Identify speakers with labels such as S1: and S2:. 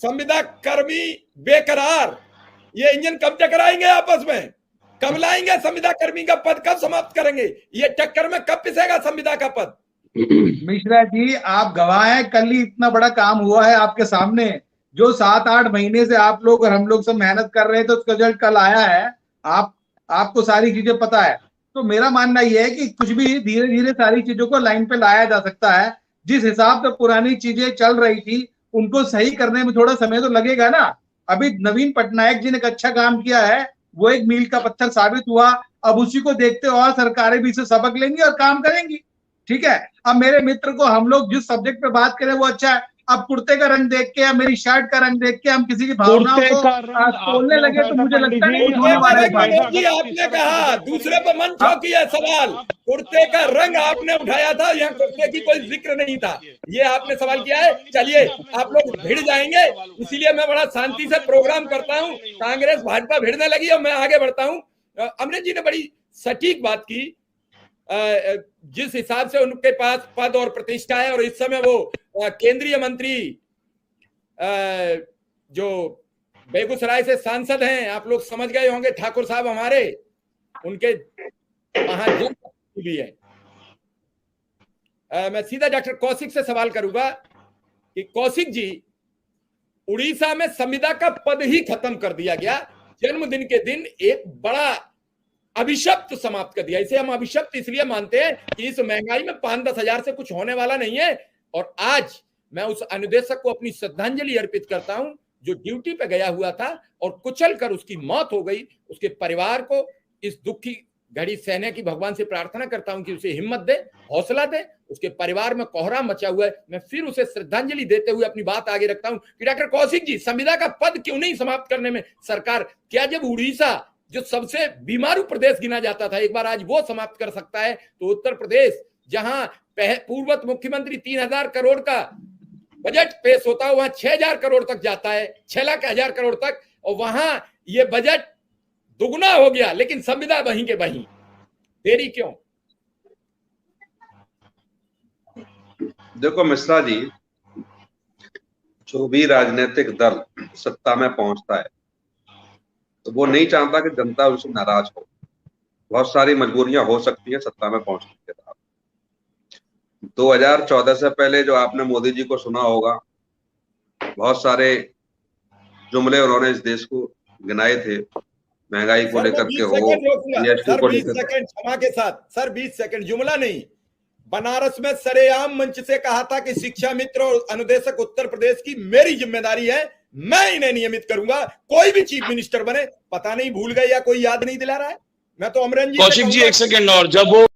S1: संविदा कर्मी बेकरार, ये इंजन कब टकराएंगे आपस में, कब लाएंगे संविदा कर्मी का पद, कब समाप्त करेंगे, ये टक्कर में कब पिसेगा संविदा का पद।
S2: मिश्रा जी आप गवाह हैं, कल ही इतना बड़ा काम हुआ है आपके सामने, जो 7-8 महीने से आप लोग और हम लोग सब मेहनत कर रहे थे, तो उसका रिजल्ट कल आया है। आपको सारी चीजें पता है। तो मेरा मानना यह है कि कुछ भी धीरे धीरे सारी चीजों को लाइन पे लाया जा सकता है। जिस हिसाब से पुरानी चीजें चल रही थी उनको सही करने में थोड़ा समय तो लगेगा ना। अभी नवीन पटनायक जी ने एक अच्छा काम किया है, वो एक मील का पत्थर साबित हुआ। अब उसी को देखते और सरकारें भी इसे सबक लेंगी और काम करेंगी। ठीक है, अब मेरे मित्र को हम लोग जिस सब्जेक्ट पे बात करें वो अच्छा है। अब कुर्ते का रंग देख के या मेरी शर्ट का रंग देख के हम किसी की भावनाओं को तोड़ने लगे तो मुझे लगता नहीं कुछ होने वाला है।
S1: आपने कहा दूसरे पर मन चौकी है सवाल, कुर्ते का रंग आपने उठाया था, यहाँ कुर्ते की कोई जिक्र नहीं था, ये आपने सवाल किया है। चलिए आप लोग भिड़ जाएंगे, इसीलिए मैं बड़ा शांति से प्रोग्राम करता हूँ। कांग्रेस भाजपा भिड़ने लगी और मैं आगे बढ़ता हूँ। अमृत जी ने बड़ी सटीक बात की, जिस हिसाब से उनके पास पद और प्रतिष्ठा है, और इस समय वो केंद्रीय मंत्री जो बेगूसराय से सांसद हैं, आप लोग समझ गए होंगे, ठाकुर साहब हमारे, उनके वहां भी है। मैं सीधा डॉक्टर कौशिक से सवाल करूंगा कि कौशिक जी, उड़ीसा में संविदा का पद ही खत्म कर दिया गया, जन्मदिन के दिन एक बड़ा अभिशप्त समाप्त कर दिया। इसे हम अभिशप्त इसलिए मानते हैं कि इस महंगाई में 5-10 हजार से कुछ होने वाला नहीं है। और आज मैं उस अनुदेशक को अपनी श्रद्धांजलि अर्पित करता हूं जो ड्यूटी पे गया हुआ था और कुचल कर उसकी मौत हो गई। उसके परिवार को इस दुख की घड़ी सहने की भगवान से प्रार्थना करता हूं कि उसे हिम्मत दे, हौसला दे। उसके परिवार में कोहराम मचा हुआ है। मैं फिर उसे श्रद्धांजलि देते हुए अपनी बात आगे रखता हूं कि डॉक्टर कौशिक जी, संविदा का पद क्यों नहीं समाप्त करने में सरकार, क्या जब उड़ीसा जो सबसे बीमारू प्रदेश गिना जाता था एक बार आज वो समाप्त कर सकता है, तो उत्तर प्रदेश जहां पूर्व मुख्यमंत्री 3,000 करोड़ का बजट पेश होता है वहां 6,000 करोड़ तक जाता है, 6 लाख हजार करोड़ तक, और वहां ये बजट दुगना हो गया, लेकिन संविदा वहीं के वहीं। देरी क्यों?
S3: देखो मिश्रा जी, जो भी राजनीतिक दल सत्ता में पहुंचता है तो वो नहीं चाहता कि जनता उससे नाराज हो। बहुत सारी मजबूरियां हो सकती है सत्ता में पहुंचने के बाद। 2014 से पहले जो आपने मोदी जी को सुना होगा, बहुत सारे जुमले उन्होंने इस देश को गिनाए थे, महंगाई को लेकर के हो, जीएसटी को लेकर।
S1: क्षमा के साथ सर, 20 सेकंड, जुमला नहीं, बनारस में सरेआम मंच से कहा था कि शिक्षा मित्र और अनुदेशक उत्तर प्रदेश की मेरी जिम्मेदारी है, मैं इन्हें नियमित करूंगा, कोई भी चीफ मिनिस्टर बने। पता नहीं भूल गए या कोई याद नहीं दिला रहा है। मैं तो अमरन जी,
S4: कौशिक जी एक सेकंड, और जब वो